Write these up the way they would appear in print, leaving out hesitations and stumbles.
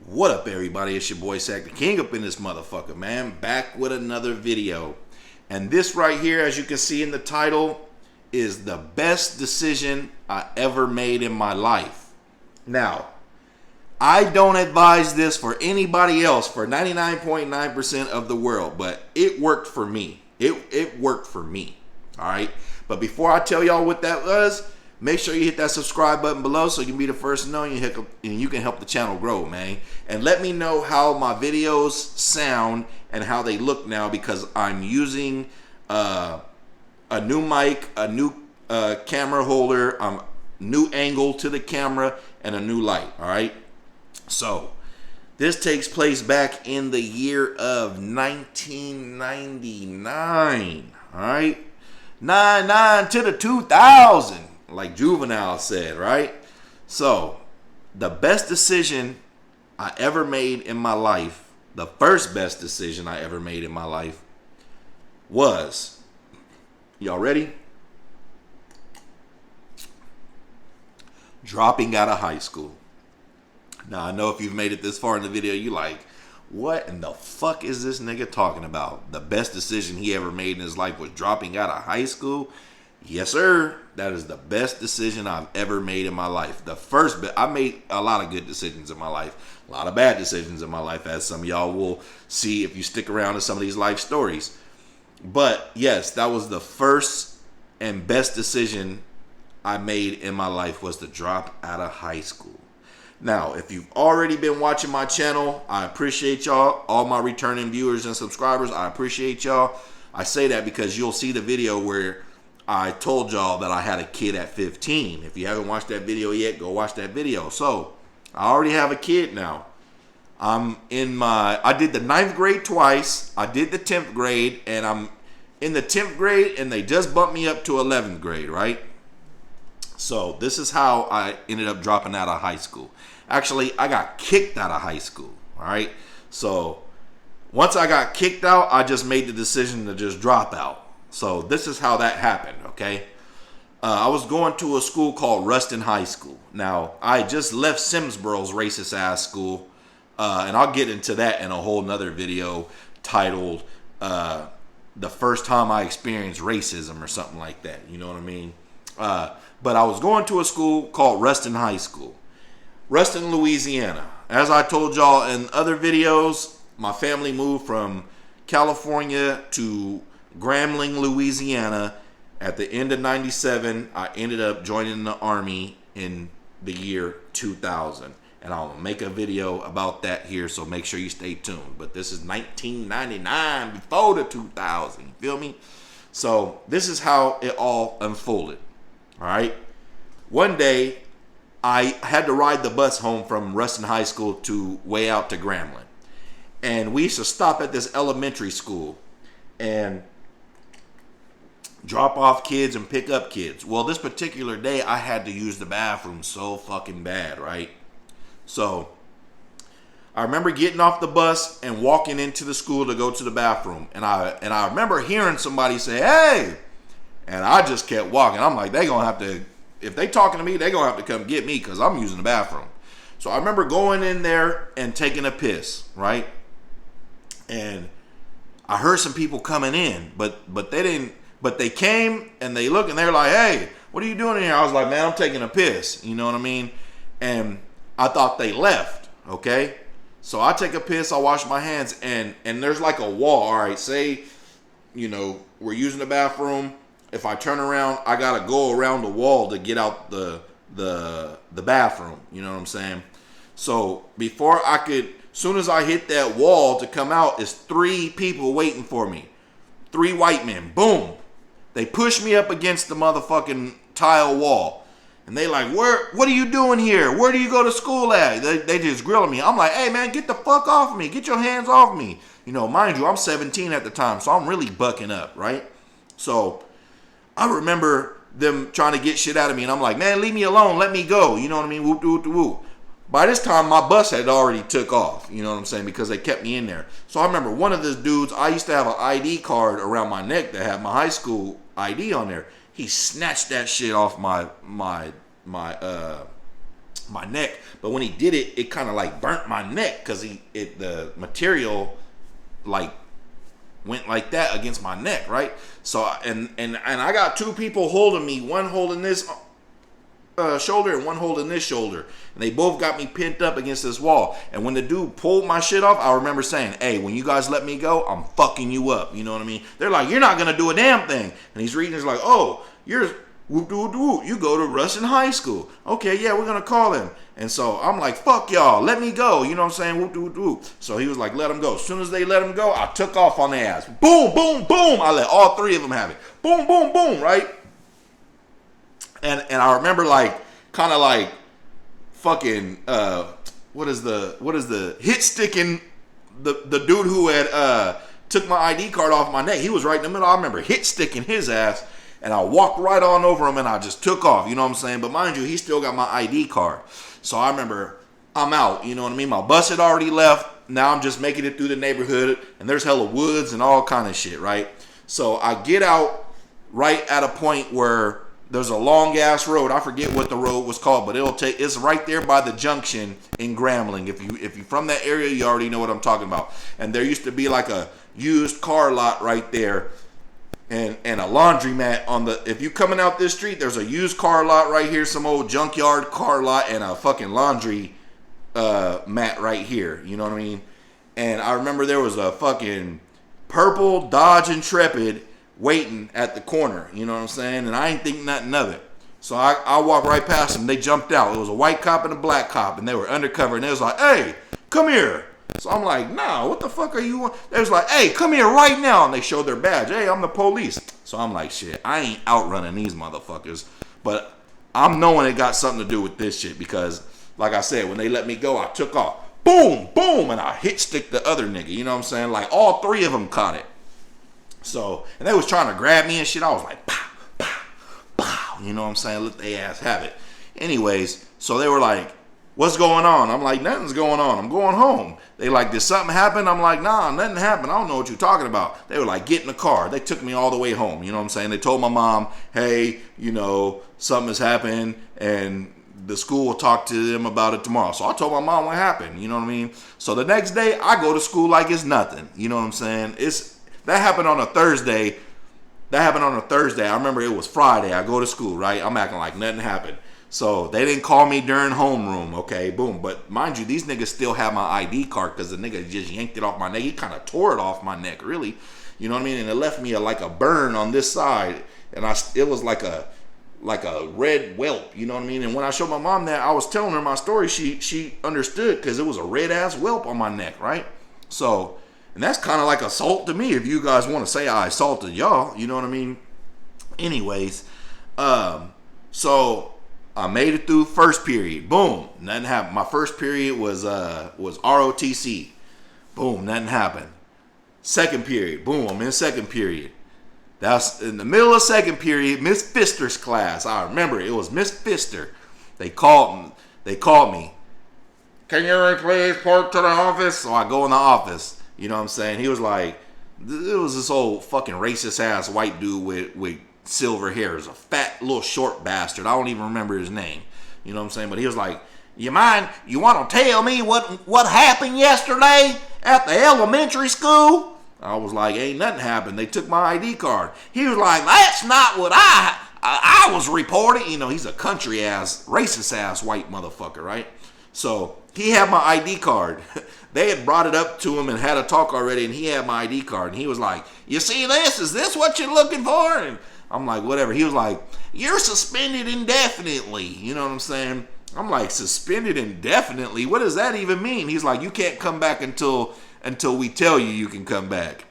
What up, everybody? It's your boy Sack the King up in this motherfucker, man. Back with another video. And this right here, as you can see in the title, is the best decision I ever made in my life. Now, I don't advise this for anybody else, for 99.9% of the world, but it worked for me. It worked for me. All right. But before I tell y'all what that was, make sure you hit that subscribe button below so you can be the first to know and you can help the channel grow, man. And let me know how my videos sound and how they look now, because I'm using a new mic, a new camera holder, new angle to the camera, and a new light. All right. So this takes place back in the year of 1999. All right. 99 to the 2000. Like Juvenile said, right? So, the best decision I ever made in my life, the first best decision I ever made in my life was, y'all ready? Dropping out of high school. Now, I know if you've made it this far in the video, you like, what in the fuck is this nigga talking about? The best decision he ever made in his life was dropping out of high school? Yes, sir. That is the best decision I've ever made in my life. I made a lot of good decisions in my life, a lot of bad decisions in my life, as some of y'all will see if you stick around to some of these life stories. But yes, that was the first and best decision I made in my life, was to drop out of high school. Now, if you've already been watching my channel, I appreciate y'all. All my returning viewers and subscribers, I appreciate y'all. I say that because you'll see the video where I told y'all that I had a kid at 15. If you haven't watched that video yet, go watch that video. So, I already have a kid now. I did the 9th grade twice. I did the 10th grade, and I'm in the 10th grade, and they just bumped me up to 11th grade, right? So, this is how I ended up dropping out of high school. Actually, I got kicked out of high school, all right? So, once I got kicked out, I just made the decision to just drop out. So this is how that happened, okay? I was going to a school called Ruston High School. Now, I just left Simsboro's racist ass school, and I'll get into that in a whole nother video titled The First Time I Experienced Racism or something like that, you know what I mean? But I was going to a school called Ruston High School. Ruston, Louisiana. As I told y'all in other videos, my family moved from California to Grambling, Louisiana. At the end of 97, I ended up joining the Army in the year 2000. And I'll make a video about that here, so make sure you stay tuned. But this is 1999, before the 2000, you feel me? So this is how it all unfolded, all right? One day, I had to ride the bus home from Ruston High School to way out to Grambling. And we used to stop at this elementary school and drop off kids and pick up kids. Well, this particular day, I had to use the bathroom so fucking bad, right? So, I remember getting off the bus and walking into the school to go to the bathroom. And I remember hearing somebody say, "Hey!" And I just kept walking. I'm like, they gonna have to, if they talking to me, they gonna have to come get me, because I'm using the bathroom. So, I remember going in there and taking a piss, right? And I heard some people coming in, but they didn't. But they came and they looked and they're like, "Hey, what are you doing in here?" I was like, "Man, I'm taking a piss." You know what I mean? And I thought they left, okay? So I take a piss, I wash my hands, and there's like a wall. All right, say, you know, we're using the bathroom. If I turn around, I got to go around the wall to get out the bathroom. You know what I'm saying? So before I could, soon as I hit that wall to come out, it's 3 people waiting for me. 3 white men. Boom. They push me up against the motherfucking tile wall. And they like, what are you doing here? Where do you go to school at? They just grilling me. I'm like, "Hey, man, get the fuck off me. Get your hands off me." You know, mind you, I'm 17 at the time, so I'm really bucking up, right? So I remember them trying to get shit out of me. And I'm like, "Man, leave me alone. Let me go." You know what I mean? Whoop, whoop, whoop. By this time, my bus had already took off, you know what I'm saying, because they kept me in there. So I remember one of the dudes, I used to have an ID card around my neck that had my high school ID on there. He snatched that shit off my my neck. But when he did it, it kind of like burnt my neck because the material like went like that against my neck, right? So and I got two people holding me, one holding this shoulder and one holding this shoulder, and they both got me pinned up against this wall. And when the dude pulled my shit off, I remember saying, "Hey, when you guys let me go, I'm fucking you up." You know what I mean? They're like, "You're not gonna do a damn thing." And he's reading, he's like, "Oh, you're whoop doo doo. You go to Russian high school. Okay, yeah, we're gonna call him." And so I'm like, "Fuck y'all, let me go." You know what I'm saying? Whoop doo doo. So he was like, "Let him go." As soon as they let him go, I took off on their ass. Boom, boom, boom. I let all three of them have it. Boom, boom, boom. Right? And I remember like kind of like fucking what is the hit sticking the dude who had took my ID card off my neck. He was right in the middle. I remember hit sticking his ass, and I walked right on over him and I just took off. You know what I'm saying? But mind you, he still got my ID card. So I remember I'm out. You know what I mean? My bus had already left. Now I'm just making it through the neighborhood, and there's hella woods and all kind of shit, right? So I get out right at a point where there's a long ass road. I forget what the road was called, but it's right there by the junction in Grambling. If you're from that area, you already know what I'm talking about. And there used to be like a used car lot right there, and a laundromat on the. If you coming out this street, there's a used car lot right here, some old junkyard car lot, and a fucking laundry mat right here. You know what I mean? And I remember there was a fucking purple Dodge Intrepid waiting at the corner, you know what I'm saying? And I ain't think nothing of it. So I walked right past them. They jumped out. It was a white cop and a black cop, and they were undercover. And they was like, "Hey, come here." So I'm like, "Nah, what the fuck are you?" They was like, "Hey, come here right now." And they showed their badge. "Hey, I'm the police." So I'm like, shit, I ain't outrunning these motherfuckers. But I'm knowing it got something to do with this shit because, like I said, when they let me go, I took off. Boom, boom, and I hit stick the other nigga. You know what I'm saying? Like all three of them caught it. So, and they was trying to grab me and shit. I was like, pow, pow, pow. You know what I'm saying? Let they ass have it. Anyways, so they were like, "What's going on?" I'm like, "Nothing's going on. I'm going home." They like, "Did something happen?" I'm like, "Nah, nothing happened. I don't know what you're talking about." They were like, "Get in the car." They took me all the way home. You know what I'm saying? They told my mom, "Hey, you know, something has happened and the school will talk to them about it tomorrow." So I told my mom what happened. You know what I mean? So the next day I go to school like it's nothing. You know what I'm saying? That happened on a Thursday. I remember it was Friday. I go to school, right? I'm acting like nothing happened. So they didn't call me during homeroom, okay? Boom. But mind you, these niggas still have my ID card because the nigga just yanked it off my neck. He kind of tore it off my neck, really. You know what I mean? And it left me like a burn on this side. And it was like a red whelp, you know what I mean? And when I showed my mom that, I was telling her my story, she understood because it was a red ass whelp on my neck, right? So, and that's kind of like assault to me if you guys want to say I assaulted y'all, you know what I mean? Anyways, so I made it through first period. Boom, nothing happened. My first period was ROTC. Boom, nothing happened. Second period, boom, I'm in second period. That's in the middle of second period, Miss Pfister's class. I remember it was Miss Pfister. They called me. "Can you please report to the office?" So I go in the office. You know what I'm saying? He was like, it was this old fucking racist ass white dude with silver hair. He was a fat little short bastard. I don't even remember his name. You know what I'm saying? But he was like, you want to tell me what happened yesterday at the elementary school? I was like, ain't nothing happened. They took my ID card. He was like, that's not what I was reporting. You know, he's a country ass, racist ass white motherfucker, right? So he had my ID card. They had brought it up to him and had a talk already, and he had my ID card. And he was like, you see this? Is this what you're looking for? And I'm like, whatever. He was like, you're suspended indefinitely. You know what I'm saying? I'm like, suspended indefinitely? What does that even mean? He's like, you can't come back until we tell you can come back.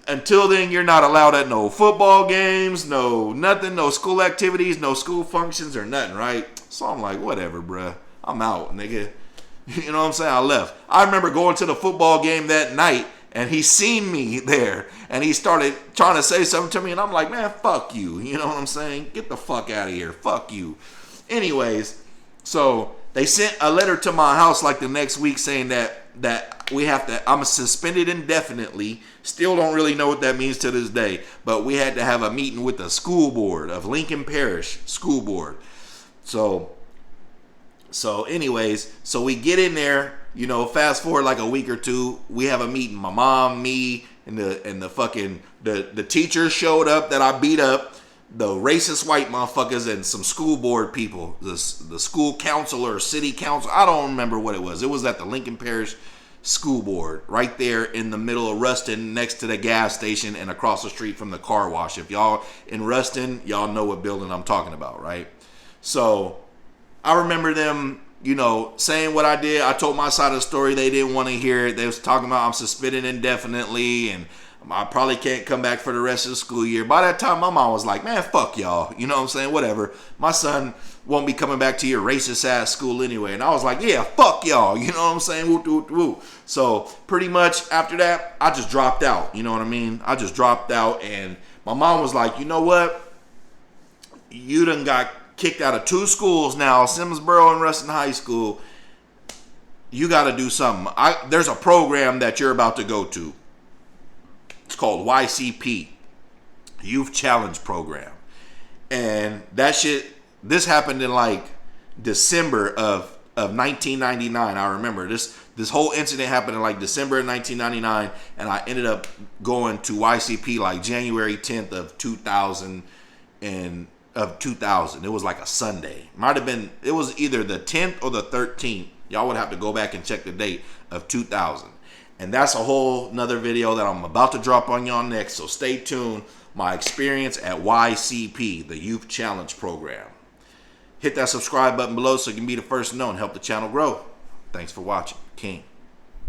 Until then, you're not allowed at no football games, no nothing, no school activities, no school functions or nothing, right? So I'm like, whatever, bruh. I'm out, nigga. You know what I'm saying? I left. I remember going to the football game that night, and he seen me there, and he started trying to say something to me, and I'm like, man, fuck you. You know what I'm saying? Get the fuck out of here. Fuck you. Anyways, so they sent a letter to my house like the next week saying that we have to, I'm suspended indefinitely. Still don't really know what that means to this day, but we had to have a meeting with the school board of Lincoln Parish School Board. So So anyways, so we get in there, you know, fast forward like a week or two, we have a meeting. My mom, me, and the fucking the teachers showed up that I beat up, the racist white motherfuckers, and some school board people, the school counselor, city council, I don't remember what it was. It was at the Lincoln Parish School Board, right there in the middle of Ruston, next to the gas station and across the street from the car wash. If y'all in Ruston, y'all know what building I'm talking about, right? So I remember them, you know, saying what I did. I told my side of the story. They didn't want to hear it. They was talking about I'm suspended indefinitely and I probably can't come back for the rest of the school year. By that time, my mom was like, man, fuck y'all. You know what I'm saying? Whatever. My son won't be coming back to your racist ass school anyway. And I was like, yeah, fuck y'all. You know what I'm saying? Woo, woo, woo. So pretty much after that, I just dropped out. You know what I mean? I just dropped out. And my mom was like, you know what? You done got kicked out of 2 schools now, Simmonsboro and Ruston High School. You got to do something. There's a program that you're about to go to. It's called YCP, Youth Challenge Program. And that shit, this happened in like December of 1999. I remember this whole incident happened in like December of 1999, and I ended up going to YCP like January 10th of 2000 It was like a Sunday. Might have been, it was either the 10th or the 13th. Y'all would have to go back and check the date of 2000. And that's a whole nother video that I'm about to drop on y'all next. So stay tuned. My experience at YCP, the Youth Challenge Program. Hit that subscribe button below so you can be the first to know and help the channel grow. Thanks for watching. King.